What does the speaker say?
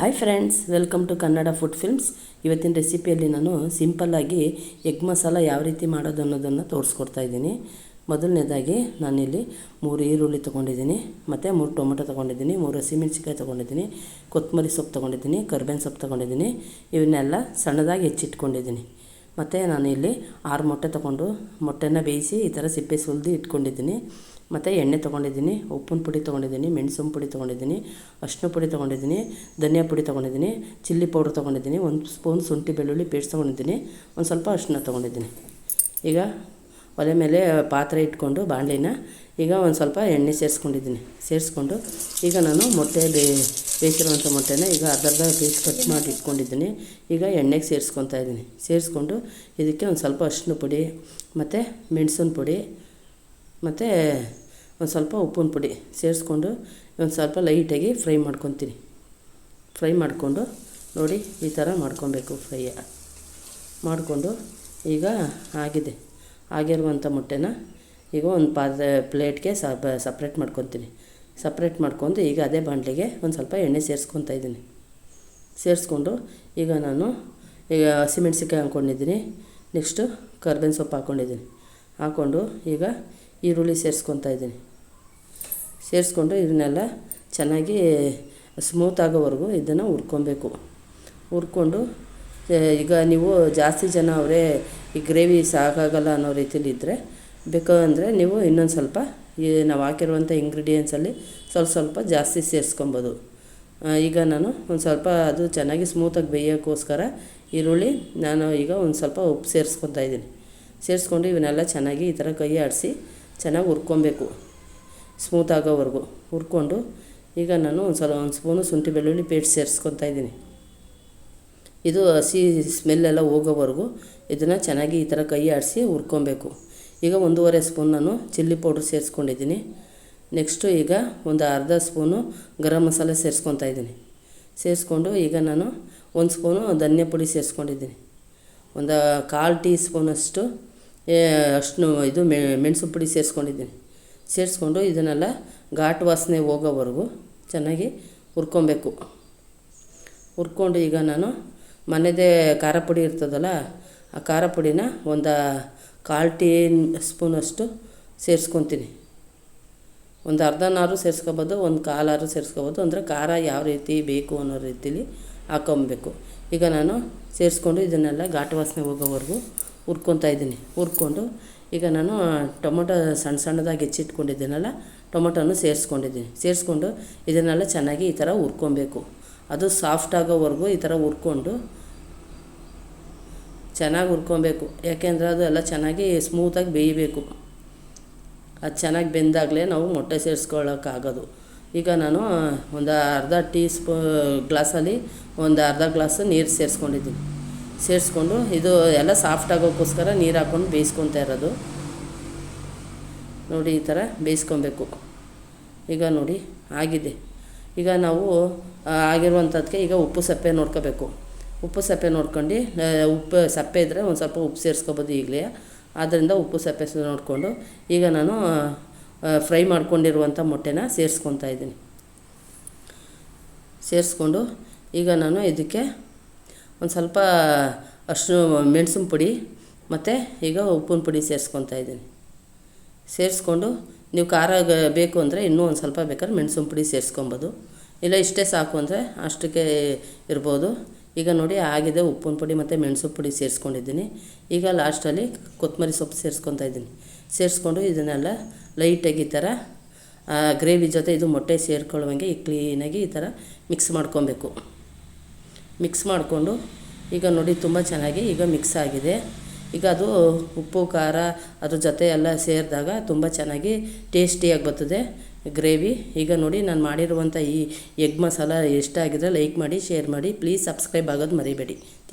Hi friends, welcome to Kannada food films. ಇವತ್ತಿನ ರೆಸಿಪಿಯಲ್ಲಿ ನಾನು ಸಿಂಪಲ್ಲಾಗಿ ಎಗ್ ಮಸಾಲ ಯಾವ ರೀತಿ ಮಾಡೋದು ಅನ್ನೋದನ್ನು ತೋರಿಸ್ಕೊಡ್ತಾ ಇದ್ದೀನಿ. ಮೊದಲನೇದಾಗಿ ನಾನಿಲ್ಲಿ 3 ಈರುಳ್ಳಿ ತೊಗೊಂಡಿದ್ದೀನಿ, ಮತ್ತು 3 ಟೊಮೆಟೊ ತೊಗೊಂಡಿದ್ದೀನಿ, 3 ಹಸಿಮೆಣ್ಸಿಕಾಯಿ ತೊಗೊಂಡಿದ್ದೀನಿ, ಕೊತ್ತಂಬರಿ ಸೊಪ್ಪು ತೊಗೊಂಡಿದ್ದೀನಿ, ಕರ್ಬೇವಿನ ಸೊಪ್ಪು ತೊಗೊಂಡಿದ್ದೀನಿ. ಇವನ್ನೆಲ್ಲ ಸಣ್ಣದಾಗಿ ಹೆಚ್ಚಿಟ್ಕೊಂಡಿದ್ದೀನಿ. ಮತ್ತು ನಾನಿಲ್ಲಿ 6 ಮೊಟ್ಟೆ ತೊಗೊಂಡು ಮೊಟ್ಟೆನ ಬೇಯಿಸಿ ಈ ಥರ ಸಿಪ್ಪೆ ಸುಲಿದು ಇಟ್ಕೊಂಡಿದ್ದೀನಿ. ಮತ್ತು ಎಣ್ಣೆ ತೊಗೊಂಡಿದ್ದೀನಿ, ಉಪ್ಪಿನ ಪುಡಿ ತೊಗೊಂಡಿದ್ದೀನಿ, ಮೆಣಸಿನ ಪುಡಿ ತೊಗೊಂಡಿದ್ದೀನಿ, ಅರಿಶಿನ ಪುಡಿ ತೊಗೊಂಡಿದ್ದೀನಿ, ಧನಿಯಾ ಪುಡಿ ತೊಗೊಂಡಿದ್ದೀನಿ, ಚಿಲ್ಲಿ ಪೌಡ್ರ್ ತೊಗೊಂಡಿದ್ದೀನಿ, 1 ಸ್ಪೂನ್ ಶುಂಠಿ ಬೆಳ್ಳುಳ್ಳಿ ಪೇಸ್ಟ್ ತೊಗೊಂಡಿದ್ದೀನಿ, ಒಂದು ಸ್ವಲ್ಪ ಅರಿಶಿನ ತೊಗೊಂಡಿದ್ದೀನಿ. ಈಗ ಒಲೆ ಮೇಲೆ ಪಾತ್ರೆ ಇಟ್ಕೊಂಡು ಬಾಣಲಿನ ಈಗ ಒಂದು ಸ್ವಲ್ಪ ಎಣ್ಣೆ ಸೇರಿಸ್ಕೊಂಡು ಈಗ ನಾನು ಮೊಟ್ಟೆ ಬೇಯಿಸಿರುವಂಥ ಮೊಟ್ಟೆನ ಈಗ ಅರ್ಧ ಪೀಸ್ ಕಟ್ ಮಾಡಿ ಇಟ್ಕೊಂಡಿದ್ದೀನಿ. ಈಗ ಎಣ್ಣೆಗೆ ಸೇರಿಸ್ಕೊತಾ ಇದ್ದೀನಿ. ಸೇರಿಸ್ಕೊಂಡು ಇದಕ್ಕೆ ಒಂದು ಸ್ವಲ್ಪ ಅರಿಶಿನ ಪುಡಿ ಮತ್ತು ಮೆಣಸಿನ ಪುಡಿ ಮತ್ತು ಒಂದು ಸ್ವಲ್ಪ ಉಪ್ಪಿನ ಪುಡಿ ಸೇರಿಸ್ಕೊಂಡು ಒಂದು ಸ್ವಲ್ಪ ಲೈಟಾಗಿ ಫ್ರೈ ಮಾಡ್ಕೊತೀನಿ. ಫ್ರೈ ಮಾಡಿಕೊಂಡು ನೋಡಿ ಈ ಥರ ಮಾಡ್ಕೊಬೇಕು. ಮಾಡಿಕೊಂಡು ಈಗ ಆಗಿರುವಂಥ ಮೊಟ್ಟೆನ ಈಗ ಒಂದು ಪ್ಲೇಟ್ಗೆ ಸಪ್ರೇಟ್ ಮಾಡ್ಕೊತೀನಿ. ಸಪ್ರೇಟ್ ಮಾಡ್ಕೊಂಡು ಈಗ ಅದೇ ಬಾಣಲೆಗೆ ಒಂದು ಸ್ವಲ್ಪ ಎಣ್ಣೆ ಸೇರಿಸ್ಕೊತಾ ಇದ್ದೀನಿ. ಸೇರಿಸ್ಕೊಂಡು ಈಗ ನಾನು ಹಸಿಮೆಣ್ಸಿಕಾಯಿ ಹಾಕ್ಕೊಂಡಿದ್ದೀನಿ, ನೆಕ್ಸ್ಟು ಕರ್ಬೇವಿನ ಸೊಪ್ಪು ಹಾಕ್ಕೊಂಡು ಈಗ ಈರುಳ್ಳಿ ಸೇರಿಸ್ಕೊತಾ ಇದ್ದೀನಿ. ಸೇರಿಸ್ಕೊಂಡು ಇದನ್ನೆಲ್ಲ ಚೆನ್ನಾಗಿ ಸ್ಮೂತ್ ಆಗೋವರೆಗೂ ಇದನ್ನು ಹುರ್ಕೊಂಡು ಈಗ ನೀವು ಜಾಸ್ತಿ ಜನ ಅವರೇ ಈ ಗ್ರೇವಿ ಸಾಕಾಗಲ್ಲ ಅನ್ನೋ ರೀತಿಲಿ ಇದ್ದರೆ ಬೇಕಂದರೆ ನೀವು ಇನ್ನೊಂದು ಸ್ವಲ್ಪ ನಾವು ಹಾಕಿರುವಂಥ ಇಂಗ್ರೀಡಿಯೆಂಟ್ಸಲ್ಲಿ ಸ್ವಲ್ಪ ಜಾಸ್ತಿ ಸೇರಿಸ್ಕೊಬೋದು. ಈಗ ನಾನು ಒಂದು ಸ್ವಲ್ಪ ಅದು ಚೆನ್ನಾಗಿ ಸ್ಮೂತಾಗಿ ಬೇಯೋಕ್ಕೋಸ್ಕರ ಈರುಳ್ಳಿ ನಾನು ಈಗ ಒಂದು ಸ್ವಲ್ಪ ಉಪ್ಪು ಸೇರಿಸ್ಕೊತಾ ಇದ್ದೀನಿ. ಸೇರಿಸ್ಕೊಂಡು ಇವನ್ನೆಲ್ಲ ಚೆನ್ನಾಗಿ ಈ ಥರ ಕೈ ಆಡಿಸಿ ಚೆನ್ನಾಗಿ ಹುರ್ಕೊಬೇಕು, ಸ್ಮೂತ್ ಆಗೋವರೆಗೂ ಹುರ್ಕೊಂಡು ಈಗ ನಾನು ಒಂದು ಸ್ಪೂನು ಶುಂಠಿ ಬೆಳ್ಳುಳ್ಳಿ ಪೇಸ್ಟ್ ಸೇರಿಸ್ಕೊತಾ ಇದ್ದೀನಿ. ಇದು ಹಸಿ ಸ್ಮೆಲ್ಲೆಲ್ಲ ಹೋಗೋವರೆಗೂ ಇದನ್ನು ಚೆನ್ನಾಗಿ ಈ ಥರ ಕೈ ಆಡಿಸಿ ಹುರ್ಕೊಬೇಕು. ಈಗ 1.5 ಸ್ಪೂನ್ ನಾನು ಚಿಲ್ಲಿ ಪೌಡ್ರ್ ಸೇರಿಸ್ಕೊಂಡಿದ್ದೀನಿ. ನೆಕ್ಸ್ಟು ಈಗ ಒಂದು ಅರ್ಧ ಸ್ಪೂನು ಗರಂ ಮಸಾಲೆ ಸೇರಿಸ್ಕೊತಾ ಇದ್ದೀನಿ. ಸೇರಿಸ್ಕೊಂಡು ಈಗ ನಾನು 1 ಸ್ಪೂನು ಧನಿಯಾ ಪುಡಿ ಸೇರಿಸ್ಕೊಂಡಿದ್ದೀನಿ. ಒಂದು 1/4 ಟೀ ಸ್ಪೂನಷ್ಟು ಇದು ಮೆಣಸು ಪುಡಿ ಸೇರಿಸ್ಕೊಂಡು ಇದನ್ನೆಲ್ಲ ಘಾಟ್ ವಾಸನೆ ಹೋಗೋವರೆಗೂ ಚೆನ್ನಾಗಿ ಹುರ್ಕೊಂಡು ಈಗ ನಾನು ಮನೆಯದೇ ಖಾರ ಪುಡಿ ಇರ್ತದಲ್ಲ, ಆ ಖಾರ ಪುಡಿನ ಒಂದು 1/4 ಟೀ ಸ್ಪೂನಷ್ಟು ಸೇರಿಸ್ಕೊತೀನಿ. ಒಂದು ಅರ್ಧನಾರು ಸೇರಿಸ್ಕೊಬೋದು, ಒಂದು 1/4 ಸೇರಿಸ್ಕೊಬೋದು. ಅಂದರೆ ಖಾರ ಯಾವ ರೀತಿ ಬೇಕು ಅನ್ನೋ ರೀತಿಲಿ ಹಾಕ್ಕೊಬೇಕು. ಈಗ ನಾನು ಸೇರಿಸ್ಕೊಂಡು ಇದನ್ನೆಲ್ಲ ಘಾಟ್ ವಾಸನೆ ಹೋಗೋವರೆಗೂ ಹುರ್ಕೊತಾ ಇದ್ದೀನಿ. ಹುರ್ಕೊಂಡು ಈಗ ನಾನು ಟೊಮೊಟೊ ಸಣ್ಣದಾಗಿ ಹೆಚ್ಚಿಟ್ಕೊಂಡಿದ್ದೀನಲ್ಲ, ಟೊಮೊಟೊನು ಸೇರಿಸ್ಕೊಂಡು ಇದನ್ನೆಲ್ಲ ಚೆನ್ನಾಗಿ ಈ ಥರ ಹುರ್ಕೊಬೇಕು. ಅದು ಸಾಫ್ಟ್ ಆಗೋವರೆಗೂ ಈ ಥರ ಚೆನ್ನಾಗಿ ಹುರ್ಕೊಬೇಕು. ಯಾಕೆಂದರೆ ಅದು ಎಲ್ಲ ಚೆನ್ನಾಗಿ ಸ್ಮೂತಾಗಿ ಬೇಯಬೇಕು. ಅದು ಚೆನ್ನಾಗಿ ಬೆಂದಾಗಲೇ ನಾವು ಮೊಟ್ಟೆ ಸೇರಿಸ್ಕೊಳ್ಳೋಕ್ಕಾಗೋದು. ಈಗ ನಾನು ಒಂದು ಅರ್ಧ ಗ್ಲಾಸಲ್ಲಿ ಒಂದು ಅರ್ಧ ಗ್ಲಾಸ್ ನೀರು ಸೇರಿಸ್ಕೊಂಡು ಇದು ಎಲ್ಲ ಸಾಫ್ಟ್ ಆಗೋಕ್ಕೋಸ್ಕರ ನೀರು ಹಾಕ್ಕೊಂಡು ಬೇಯಿಸ್ಕೊತಾ ಇರೋದು. ನೋಡಿ ಈ ಥರ ಬೇಯಿಸ್ಕೊಬೇಕು. ಈಗ ನೋಡಿ ಆಗಿದೆ. ಈಗ ನಾವು ಆಗಿರುವಂಥದ್ದಕ್ಕೆ ಈಗ ಉಪ್ಪು ಸಪ್ಪೆ ನೋಡ್ಕೋಬೇಕು. ಉಪ್ಪು ಸಪ್ಪೆ ಇದ್ದರೆ ಒಂದು ಸ್ವಲ್ಪ ಉಪ್ಪು ಸೇರಿಸ್ಕೊಬೋದು ಈಗಲೇ. ಆದ್ದರಿಂದ ಉಪ್ಪು ಸಪ್ಪೆ ನೋಡಿಕೊಂಡು ಈಗ ನಾನು ಫ್ರೈ ಮಾಡ್ಕೊಂಡಿರುವಂಥ ಮೊಟ್ಟೆನ ಸೇರಿಸ್ಕೊತಾ ಇದ್ದೀನಿ. ಸೇರಿಸ್ಕೊಂಡು ಈಗ ನಾನು ಇದಕ್ಕೆ ಒಂದು ಸ್ವಲ್ಪ ಮೆಣಸಿನ ಪುಡಿ ಮತ್ತು ಈಗ ಉಪ್ಪಿನ ಪುಡಿ ಸೇರಿಸ್ಕೊತಾ ಇದ್ದೀನಿ. ಸೇರಿಸ್ಕೊಂಡು ನೀವು ಖಾರ ಬೇಕು ಅಂದರೆ ಇನ್ನೂ ಒಂದು ಸ್ವಲ್ಪ ಬೇಕಾದ್ರೆ ಮೆಣಸಿನ ಪುಡಿ ಸೇರಿಸ್ಕೊಬೋದು, ಇಲ್ಲ ಇಷ್ಟೇ ಸಾಕು ಅಂದರೆ ಅಷ್ಟಕ್ಕೆ ಇರ್ಬೋದು. ಈಗ ನೋಡಿ ಆಗಿದೆ. ಉಪ್ಪಿನ ಪುಡಿ ಮತ್ತು ಮೆಣಸಿನ ಪುಡಿ ಸೇರಿಸ್ಕೊಂಡಿದ್ದೀನಿ. ಈಗ ಲಾಸ್ಟಲ್ಲಿ ಕೊತ್ತಂಬರಿ ಸೊಪ್ಪು ಸೇರಿಸ್ಕೊತಾ ಇದ್ದೀನಿ. ಸೇರಿಸ್ಕೊಂಡು ಇದನ್ನೆಲ್ಲ ಲೈಟಾಗಿ ಈ ಥರ ಗ್ರೇವಿ ಜೊತೆ ಇದು ಮೊಟ್ಟೆ ಸೇರ್ಕೊಳ್ಳುವಂಗೆ ಈ ಕ್ಲೀನಾಗಿ ಈ ಥರ ಮಿಕ್ಸ್ ಮಾಡಿಕೊಂಡು ಈಗ ನೋಡಿ ತುಂಬ ಚೆನ್ನಾಗಿ ಈಗ ಮಿಕ್ಸ್ ಆಗಿದೆ. ಈಗ ಅದು ಉಪ್ಪು ಖಾರ ಅದ್ರ ಜೊತೆ ಎಲ್ಲ ಸೇರಿದಾಗ ತುಂಬ ಚೆನ್ನಾಗಿ ಟೇಸ್ಟಿಯಾಗಿ ಬರ್ತದೆ ಗ್ರೇವಿ. ಈಗ ನೋಡಿ ನಾನು ಮಾಡಿರುವಂಥ ಈ ಎಗ್ ಮಸಾಲ ಇಷ್ಟ ಆಗಿದ್ರೆ ಲೈಕ್ ಮಾಡಿ, ಶೇರ್ ಮಾಡಿ, ಪ್ಲೀಸ್ ಸಬ್ಸ್ಕ್ರೈಬ್ ಆಗೋದು ಮರಿಬೇಡಿ.